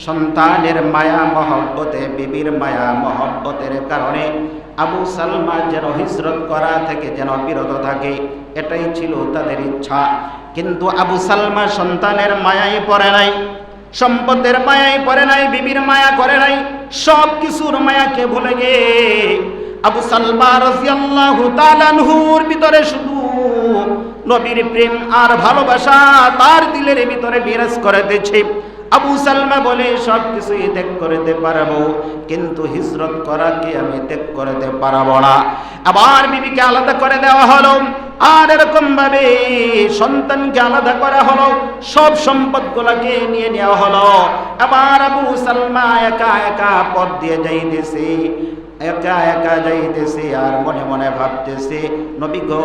সন্তানের মায়া মহব্বতে, বিবির মায়া মহব্বতের কারণে আবু সালমা যেন হিজরত করা থেকে যেন বিরত থাকে, এটাই ছিল তাদের ইচ্ছা। কিন্তু আবু সালমা সন্তানের মায়ায় পড়ে নাই, সম্পদের মায়ায় পড়ে নাই, বিবির মায়া করে নাই, সব কিছুর মায়াকে ভুলে গিয়ে আবু সালমা রাদিয়াল্লাহু তাআলা আনহুর ভিতরে শুধু নবীর প্রেম আর ভালোবাসা তার দিলের ভিতরে বিরাজ করতেছে। আবু সালমা বলে সব কিছুই ত্যাগ করতে পারবো, কিন্তু হিজরত করাকে আমি ত্যাগ করতে পারবো না। আবার বিবিকে আলাদা করে দেওয়া হলো, আর এরকম ভাবে সন্তানকে আলাদা করা হলো, সব সম্পদগুলোকে নিয়ে নেওয়া হলো। আবার আবু সালমা একা একা পথ দিয়ে যাইতেছে, একা একা যাইতেছে, আর মনে মনে ভাবতেছে, নবী গো,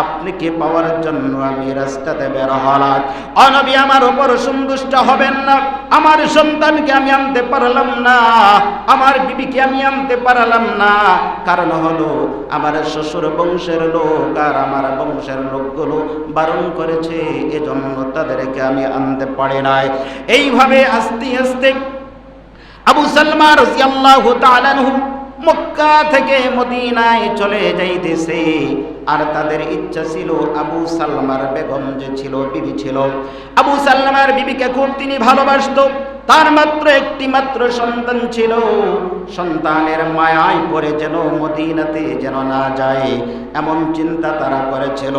আপনাকে পাওয়ার জন্য আমি রাস্তাতে বের হলাম। ও নবী, আমার উপর সন্তুষ্ট হবেন না, আমার সন্তানকে আমি আনতে পারলাম না, আমার বিবিকে আমি আনতে পারলাম না, কারণ হলো আমার শ্বশুর বংশের লোক আর আমার বংশের লোকগুলো বারণ করেছে, এজন্য তাদেরকে আমি আনতে পারি নাই। এইভাবে আস্তে আস্তে আবু সালমা রাদিয়াল্লাহু তাআলা আনহু মক্কা থেকে মদিনায় চলে যাইতেছে। আর তাদের ইচ্ছা ছিল, আবু সালমার বেগম যে ছিল, বিবি ছিল, আবু সালমার বিবিকে খুব তিনি ভালোবাসত। তার মাত্র একটি মাত্র সন্তান ছিল, সন্তানের মায়ায় পড়ে যেন মদিনাতে যেন না যায়, এমন চিন্তা তারা করেছিল।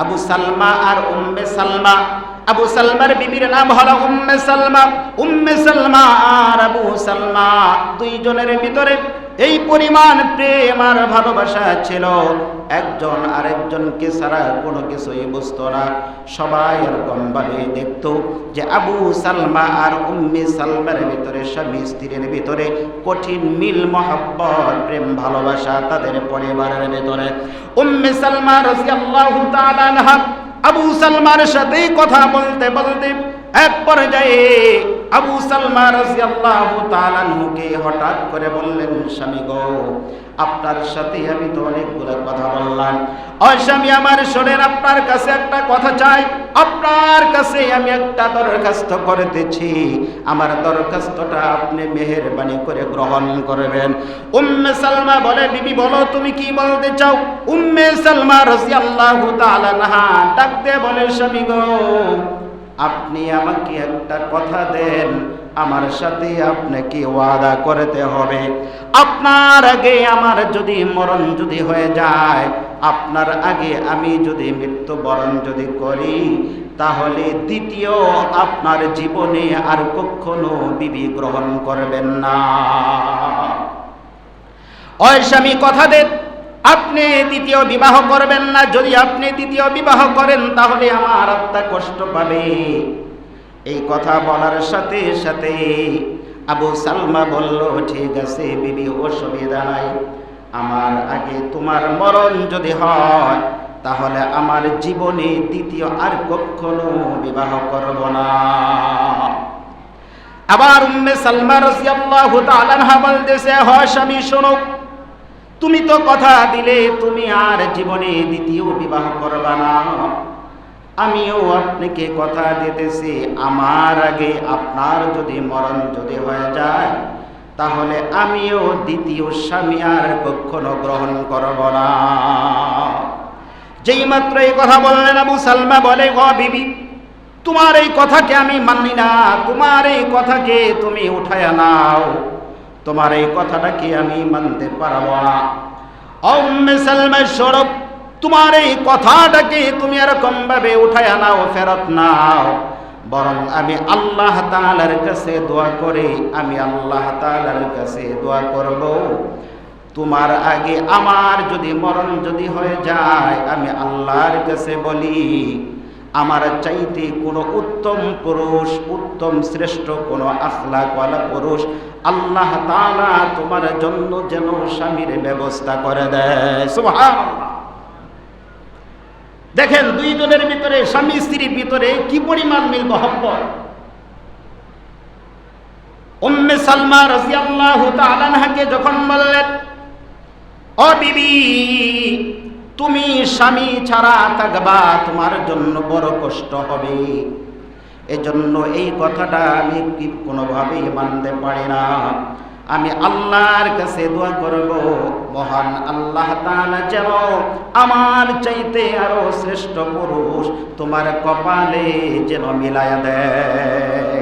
আবু সালমা আর উম্মে সালমা, আবু সালমার বিবির নাম হলো উম্মে সালমা। উম্মে সালমা আর আবু সালমা দুইজনের ভিতরে এই পরিমাণ প্রেম আর ভালোবাসা ছিল, একজন আরেকজনকে ছাড়া কোনো কিছুই বুঝতো না। সবাই এরকম ভাবে দেখতো যে আবু সালমা আর উম্মে সালমার ভিতরে, স্বামী স্ত্রীর ভিতরে কঠিন মিল মহব্বত, প্রেম ভালোবাসা তাদের পরিবারের ভিতরে। উম্মে সালমা রাদিয়াল্লাহু তাআলা আনহা আবু সালমার সাথে কথা বলতে বলতে এক পর্যায়ে আবু সালমা রাদিয়াল্লাহু তাআলা আনহুকে হঠাৎ করে বললেন, স্বামী গো, আপনার সাথে আমি তো অনেকগুলো কথা বললাম, ও স্বামী আমার শোনেন, আপনার কাছে একটা কথা চাই, আপনার কাছে আমি একটা দরখাস্ত করতেছি, আমার দরখাস্তটা আপনি মেহেরবানি করে গ্রহণ করবেন। উম্মে সালমা বলে, বিবি বলো, তুমি কি বলতে চাও? উম্মে সালমা রাদিয়াল্লাহু তাআলা আনহা ডাক দিয়ে বলে, স্বামী গো, আপনি আমাকে একটা কথা দেন, আমার সাথে আপনাকে ওয়াদা করতে হবে, আপনার আগে আমার যদি মরণ যদি হয়ে যায়, আপনার আগে আমি যদি মৃত্যুবরণ যদি করি, তাহলে দ্বিতীয় আপনার জীবনে আর কখনো বিবি গ্রহণ করবেন না। ওই স্বামী কথা দেন, আপনি দ্বিতীয় বিবাহ করবেন না, যদি আপনি দ্বিতীয় বিবাহ করেন তাহলে আমার আত্মা কষ্ট পাবে। এই কথা বলার সাথে সাথে আবু সালমা বলল, ঠিক আছে বিবি, অসুবিধা নাই, আমার আগে তোমার মরণ যদি হয় তাহলে আমার জীবনে দ্বিতীয় আর কখনো বিবাহ করব না। আবার উম্মে সালমা রাদিয়াল্লাহু তাআলা আনহা বলতেছে, হয় স্বামী শোনো, তুমি তো কথা দিলে তুমি আর জীবনে দ্বিতীয় বিবাহ করবা না, আমিও আপনাকে কথা দিতেছি, আমার আগে আপনার যদি মরণ যদি হয়ে যায় তাহলে আমিও দ্বিতীয় স্বামী আর কখনো গ্রহণ করব না। যেই মাত্র এই কথা বললেন, আবু সালমা বলে, ও বিবি, তোমার এই কথাকে আমি মানি না, তোমার এই কথাকে তুমি উঠায়া নাও, তোমার এই কথাটাকে আমি মানতে পারব না। উম্মে সালমা শোনো, তোমার এই কথাটাকে তুমি এরকম ভাবে উঠায়া নাও, ফেরত নাও, বরং আমি আল্লাহ তাআলার কাছে দোয়া করি, আমি আল্লাহ তাআলার কাছে দোয়া করব, তোমার আগে আমার যদি মরণ যদি হয়ে যায়, আমি আল্লাহর কাছে বলি, আমার চাইতে কোনো উত্তম পুরুষ, উত্তম শ্রেষ্ঠ কোনো আখলাকওয়ালা পুরুষ আল্লাহ তাআলা তোমার জন্য যেন স্বামীর ব্যবস্থা করে দেয়। সুবহানাল্লাহ। দেখেন দুইজনের ভিতরে, স্বামী স্ত্রীর ভিতরে কি পরিমাণ মিল মহব্বত। উম্মে সালমা রাদিয়াল্লাহু তাআলা আনহাকে যখন বললেন, ও বিবি, তুমি স্বামী ছাড়া থাকবা, তোমার জন্য বড় কষ্ট হবে, এজন্য এই কথাটা আমি কি কোনোভাবেই মানতে পারি না। আমি আল্লাহর কাছে দোয়া করব, মহান আল্লাহ তাআলা যেন আমার চাইতে আরো শ্রেষ্ঠ পুরুষ তোমার কপালে যেন মিলায়া দেয়।